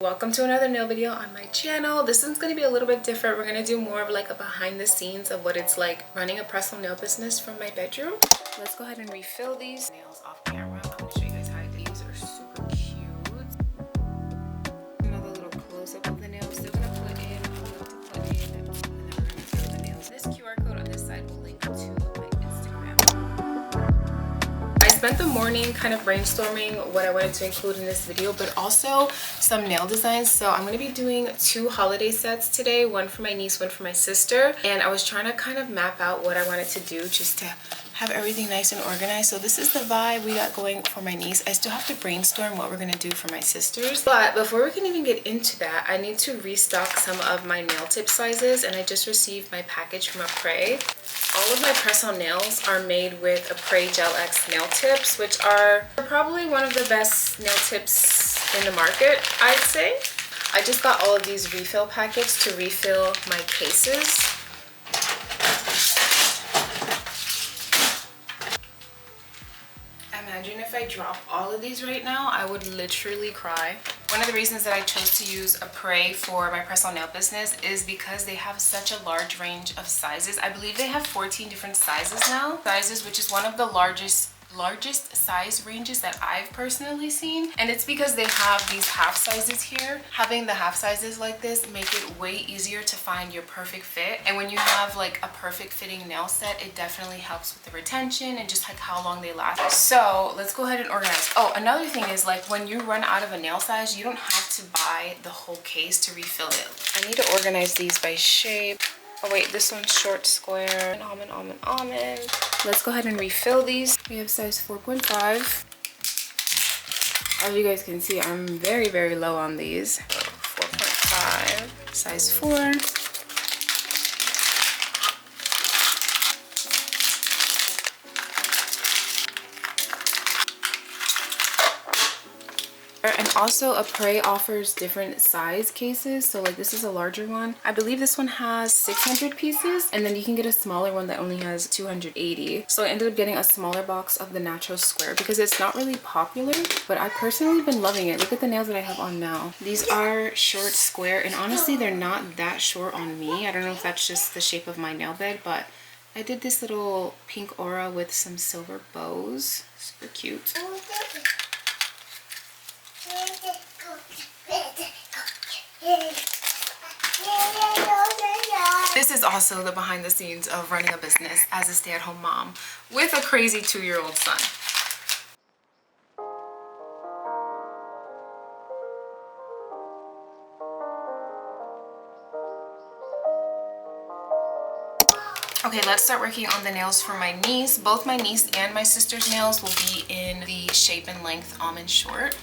Welcome to another nail video on my channel. This one's going to be a little bit different. We're going to do more of like a behind the scenes of what it's like running a press-on nail business from my bedroom. Let's go ahead and refill these nails off camera. I'm going to show you guys how these are super cute. Another little close-up of the nails. Still going to put in, and then we're going to fill the nails. This QR code on this side will link to my Instagram. I spent the morning kind of brainstorming what I wanted to include in this video, but also some nail designs. So I'm going to be doing two holiday sets today, one for my niece, one for my sister, and I was trying to kind of map out what I wanted to do just to have everything nice and organized. So this is the vibe we got going for my niece. I still have to brainstorm what we're going to do for my sisters, but before we can even get into that, I need to restock some of my nail tip sizes, and I just received my package from Apres. All of my press-on nails are made with Apres Gel X nail tips, which are probably one of the best nail tips in the market, I'd say. I just got all of these refill packets to refill my cases. Imagine if I drop all of these right now, I would literally cry. One of the reasons that I chose to use Apres for my press-on nail business is because they have such a large range of sizes. I believe they have 14 different sizes now. Which is one of the largest size ranges that I've personally seen, and it's because they have these half sizes here. Having the half sizes like this make it way easier to find your perfect fit, and when you have like a perfect fitting nail set, it definitely helps with the retention and just like how long they last. So let's go ahead and organize. Oh, another thing is, like, when you run out of a nail size, you don't have to buy the whole case to refill it. I need to organize these by shape. Oh wait, this one's short, square, and almond. Let's go ahead and refill these. We have size 4.5. As you guys can see, I'm very low on these. So 4.5, size 4. And also Apres offers different size cases. So like, this is a larger one. I believe this one has 600 pieces, and then you can get a smaller one that only has 280. So I ended up getting a smaller box of the natural square because it's not really popular, but I personally been loving it. Look at the nails that I have on now. These are short square, and honestly they're not that short on me. I don't know if that's just the shape of my nail bed, but I did this little pink aura with some silver bows. Super cute. This is also the behind the scenes of running a business as a stay-at-home mom with a crazy 2-year-old son. Okay, let's start working on the nails for my niece. Both my niece and my sister's nails will be in the shape and length almond short.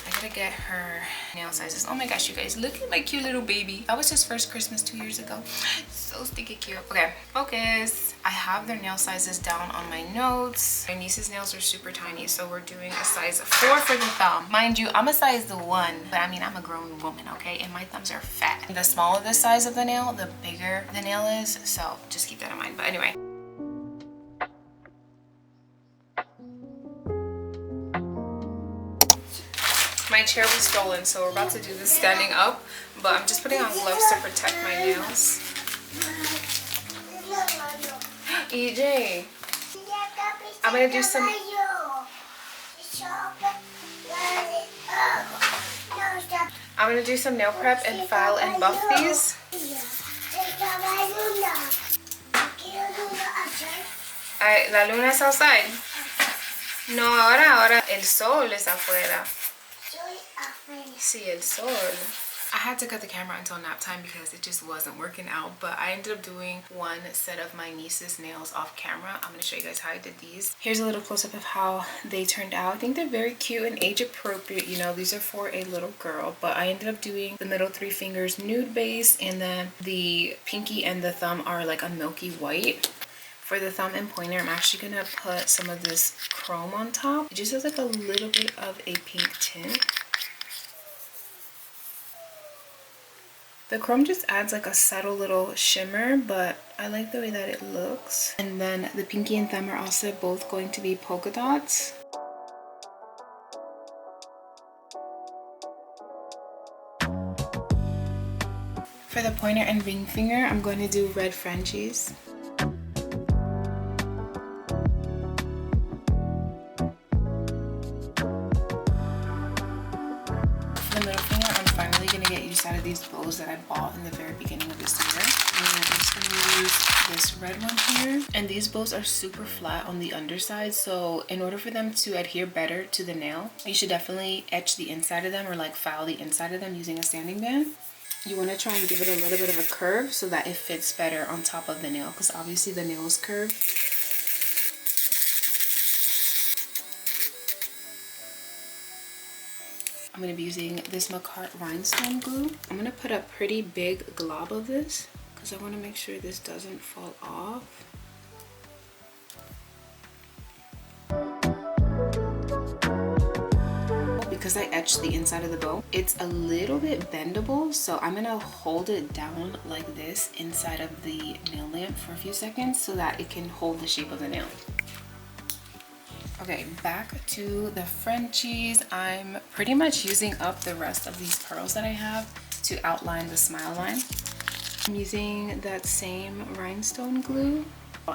I gotta get her nail sizes. Oh my gosh, you guys, look at my cute little baby. That was his first Christmas 2 years ago. So stinky cute. Okay, focus. I have their nail sizes down on my notes. My niece's nails are super tiny, so we're doing a size 4 for the thumb. Mind you, I'm a size 1, but I mean, I'm a grown woman, okay? And my thumbs are fat. The smaller the size of the nail, the bigger the nail is. So just keep that in mind. But anyway. My chair was stolen, so we're about to do this standing up, but I'm just putting on gloves to protect my nails. EJ, I'm gonna do some... I'm gonna do some nail prep and file and buff these. La luna es outside. No, ahora el sol es afuera. Sí, el sol. I had to cut the camera until nap time because it just wasn't working out, but I ended up doing one set of my niece's nails off camera. I'm going to show you guys how I did these. Here's a little close-up of how they turned out. I think they're very cute and age appropriate. You know, these are for a little girl, but I ended up doing the middle 3 fingers nude base, and then the pinky and the thumb are like a milky white. For the thumb and pointer, I'm actually going to put some of this chrome on top. It just has like a little bit of a pink tint. The chrome just adds like a subtle little shimmer, but I like the way that it looks. And then the pinky and thumb are also both going to be polka dots. For the pointer and ring finger, I'm going to do red Frenchies. The middle finger, I'm finally going to get used out of these bows that I bought in the very beginning of this year. And I'm just going to use this red one here. And these bows are super flat on the underside, so in order for them to adhere better to the nail, you should definitely etch the inside of them or like file the inside of them using a sanding band. You want to try and give it a little bit of a curve so that it fits better on top of the nail, because obviously the nail is curved. I'm going to be using this Macart rhinestone glue. I'm going to put a pretty big glob of this because I want to make sure this doesn't fall off. Because I etched the inside of the bow, it's a little bit bendable, so I'm going to hold it down like this inside of the nail lamp for a few seconds so that it can hold the shape of the nail. Okay, back to the Frenchies. I'm pretty much using up the rest of these pearls that I have to outline the smile line. I'm using that same rhinestone glue,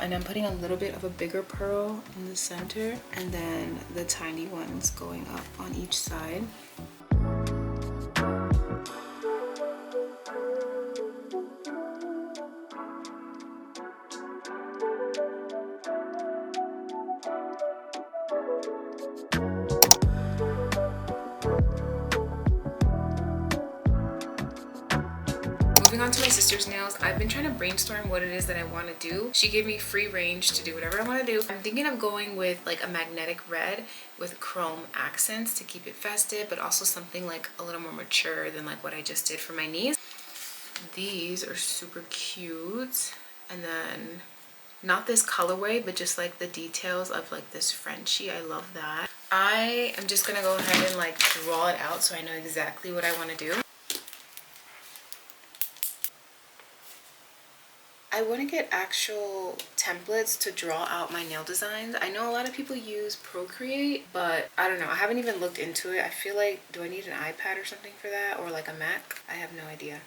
and I'm putting a little bit of a bigger pearl in the center and then the tiny ones going up on each side. Moving on to my sister's nails, I've been trying to brainstorm what it is that I want to do. She gave me free range to do whatever I want to do. I'm thinking of going with like a magnetic red with chrome accents to keep it festive, but also something like a little more mature than like what I just did for my niece. These are super cute. And then not this colorway, but just like the details of like this Frenchie. I love that. I am just gonna go ahead and like draw it out so I know exactly what I want to do. I want to get actual templates to draw out my nail designs. I know a lot of people use Procreate, but I don't know. I haven't even looked into it. I feel like, do I need an iPad or something for that? Or like a Mac? I have no idea.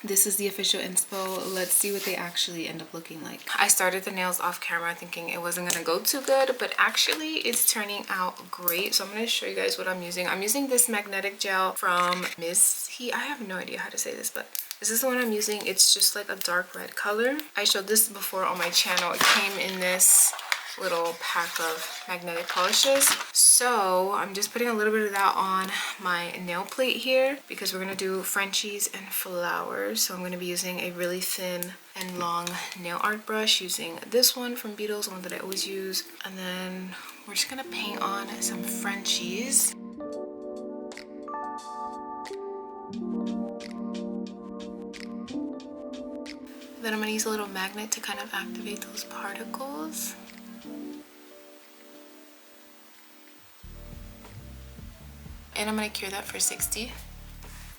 This is the official inspo. Let's see what they actually end up looking like. I started the nails off camera thinking it wasn't gonna go too good, but actually it's turning out great. So I'm gonna show you guys what I'm using. I'm using this magnetic gel from I have no idea how to say this, but this is the one I'm using. It's just like a dark red color. I showed this before on my channel. It came in this little pack of magnetic polishes. So I'm just putting a little bit of that on my nail plate here because we're gonna do Frenchies and flowers. So I'm gonna be using a really thin and long nail art brush, using this one from Beetles, the one that I always use. And then we're just gonna paint on some Frenchies. Then I'm gonna use a little magnet to kind of activate those particles. And I'm gonna cure that for 60.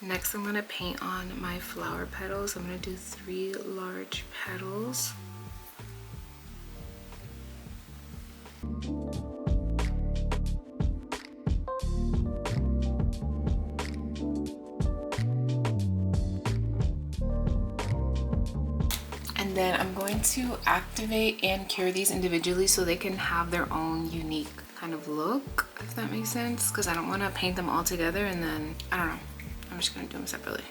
Next, I'm gonna paint on my flower petals. I'm gonna do 3 large petals. And then I'm going to activate and cure these individually so they can have their own unique kind of look, if that makes sense, because I don't want to paint them all together and then, I don't know, I'm just going to do them separately.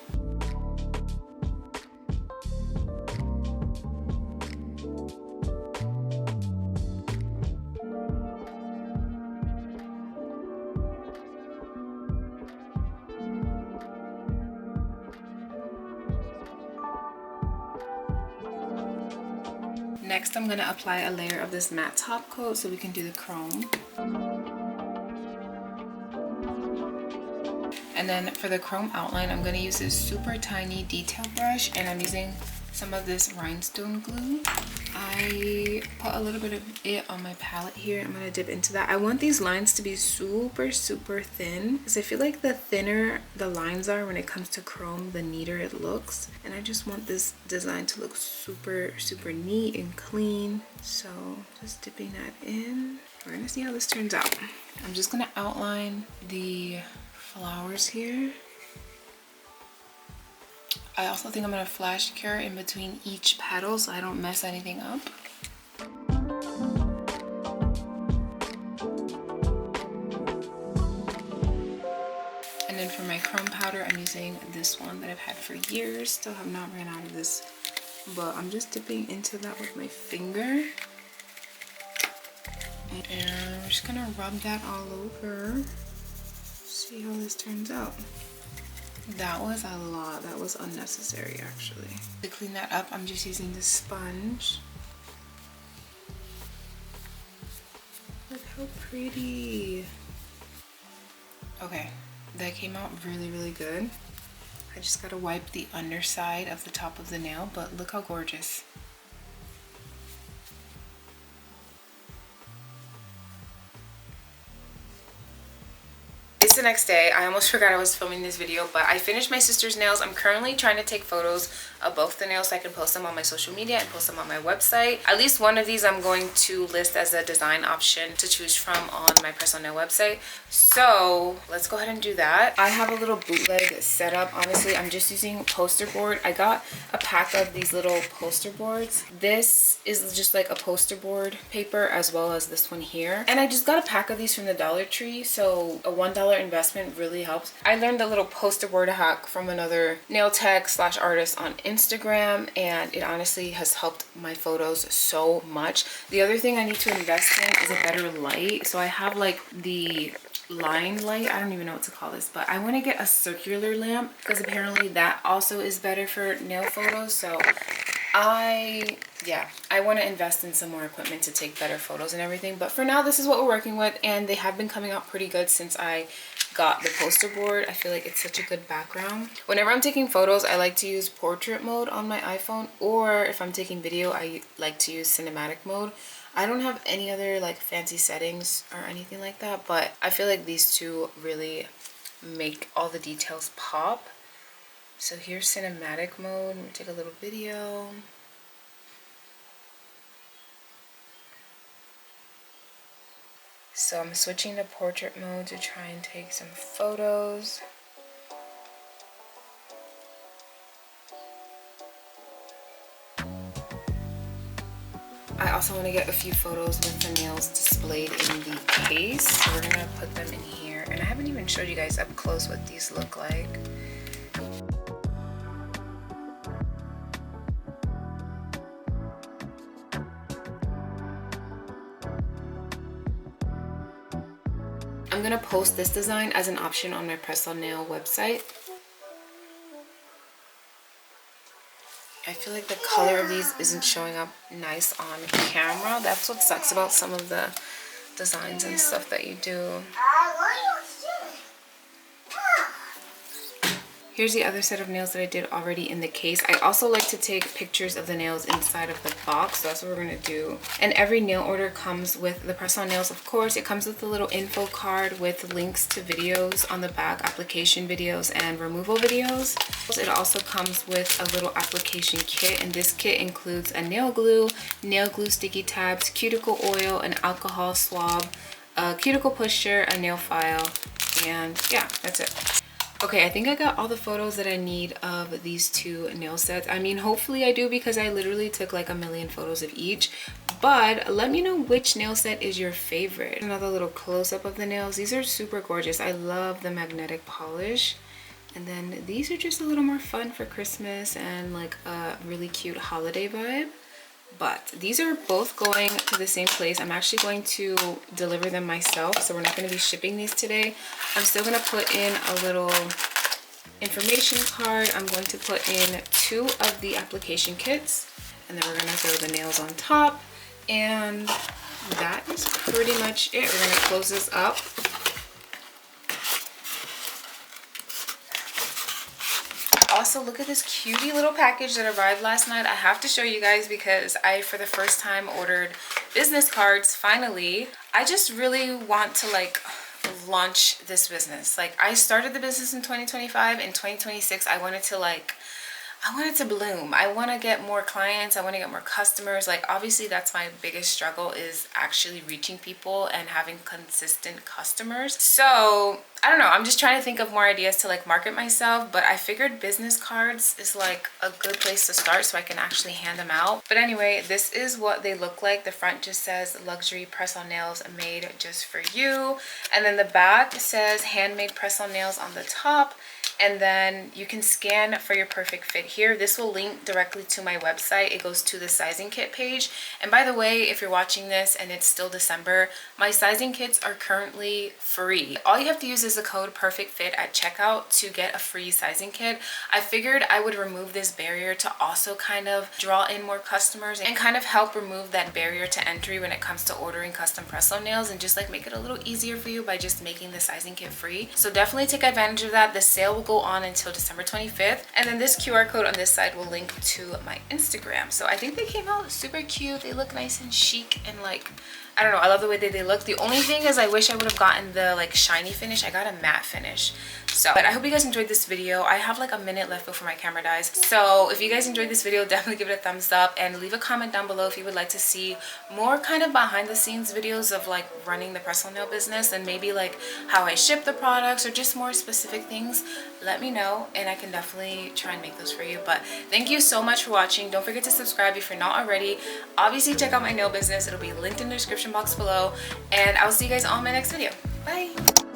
Next, I'm going to apply a layer of this matte top coat so we can do the chrome. And then for the chrome outline, I'm going to use this super tiny detail brush, and I'm using some of this rhinestone glue. I put a little bit of it on my palette here. I'm going to dip into that. I want these lines to be super thin because I feel like the thinner the lines are when it comes to chrome, the neater it looks. And I just want this design to look super neat and clean. So just dipping that in. We're going to see how this turns out. I'm just going to outline the flowers here. I also think I'm gonna flash cure in between each petal so I don't mess anything up. And then for my chrome powder, I'm using this one that I've had for years. Still have not ran out of this, but I'm just dipping into that with my finger. And I'm just gonna rub that all over. See how this turns out. That was a lot. That was unnecessary actually. To clean that up, I'm just using the sponge. Look how pretty. Okay, that came out really, really good. I just gotta wipe the underside of the top of the nail, but look how gorgeous. It's the next day. I almost forgot I was filming this video, but I finished my sister's nails. I'm currently trying to take photos of both the nails so I can post them on my social media and post them on my website. At least one of these I'm going to list as a design option to choose from on my personal nail website. So let's go ahead and do that. I have a little bootleg set up. Honestly, I'm just using poster board. I got a pack of these little poster boards. This is just like a poster board paper as well as this one here. And I just got a pack of these from the Dollar Tree. So a $1 investment really helps. I learned a little poster board hack from another nail tech slash artist on Instagram, and it honestly has helped my photos so much. The other thing I need to invest in is a better light. So I have like the line light, I don't even know what to call this, but I want to get a circular lamp because apparently that also is better for nail photos. So I want to invest in some more equipment to take better photos and everything, but for now this is what we're working with, and they have been coming out pretty good since I got the poster board. I feel like it's such a good background. Whenever I'm taking photos, I like to use portrait mode on my iPhone, or if I'm taking video, I like to use cinematic mode. I don't have any other like fancy settings or anything like that, but I feel like these two really make all the details pop. So here's cinematic mode. Let me take a little video. So I'm switching to portrait mode to try and take some photos. I also want to get a few photos with the nails displayed in the case. So we're gonna put them in here. And I haven't even showed you guys up close what these look like. I'm gonna post this design as an option on my press on nail website. I feel like the color of these isn't showing up nice on camera. That's what sucks about some of the designs and stuff that you do. Here's the other set of nails that I did already in the case. I also like to take pictures of the nails inside of the box. So that's what we're gonna do. And every nail order comes with the press-on nails, of course. It comes with a little info card with links to videos on the back, application videos and removal videos. It also comes with a little application kit, and this kit includes a nail glue sticky tabs, cuticle oil, an alcohol swab, a cuticle pusher, a nail file, and yeah, that's it. Okay, I think I got all the photos that I need of these two nail sets. I mean, hopefully I do, because I literally took like a million photos of each. But let me know which nail set is your favorite. Another little close-up of the nails. These are super gorgeous. I love the magnetic polish. And then these are just a little more fun for Christmas and like a really cute holiday vibe. But these are both going to the same place. I'm actually going to deliver them myself, so we're not going to be shipping these today. I'm still going to put in a little information card. I'm going to put in 2 of the application kits, and then we're going to throw the nails on top, and that is pretty much it. We're going to close this up. Also, look at this cutie little package that arrived last night. I have to show you guys because I, for the first time, ordered business cards finally. I just really want to like launch this business. Like, I started the business in 2025. In 2026, I wanted to like I want it to bloom. I want to get more clients. I want to get more customers. Like, obviously that's my biggest struggle, is actually reaching people and having consistent customers. So I don't know, I'm just trying to think of more ideas to like market myself, but I figured business cards is like a good place to start so I can actually hand them out. But anyway, this is what they look like. The front just says luxury press-on nails made just for you, and then the back says handmade press-on nails on the top. And then you can scan for your perfect fit here. This will link directly to my website. It goes to the sizing kit page. And by the way, if you're watching this and it's still December, my sizing kits are currently free. All you have to use is the code perfect fit at checkout to get a free sizing kit. I figured I would remove this barrier to also kind of draw in more customers and kind of help remove that barrier to entry when it comes to ordering custom press-on nails, and just like make it a little easier for you by just making the sizing kit free. So definitely take advantage of that. The sale will go on until December 25th, and then this QR code on this side will link to my Instagram. So I think they came out super cute. They look nice and chic, and like, I don't know, I love the way that they look. The only thing is I wish I would have gotten the like shiny finish. I got a matte finish. So, but I hope you guys enjoyed this video. I have like a minute left before my camera dies. So if you guys enjoyed this video, definitely give it a thumbs up and leave a comment down below if you would like to see more kind of behind the scenes videos of like running the press-on nail business, and maybe like how I ship the products or just more specific things. Let me know and I can definitely try and make those for you. But thank you so much for watching. Don't forget to subscribe if you're not already. Obviously check out my nail business. It'll be linked in the description box below, and I'll see you guys on my next video. Bye.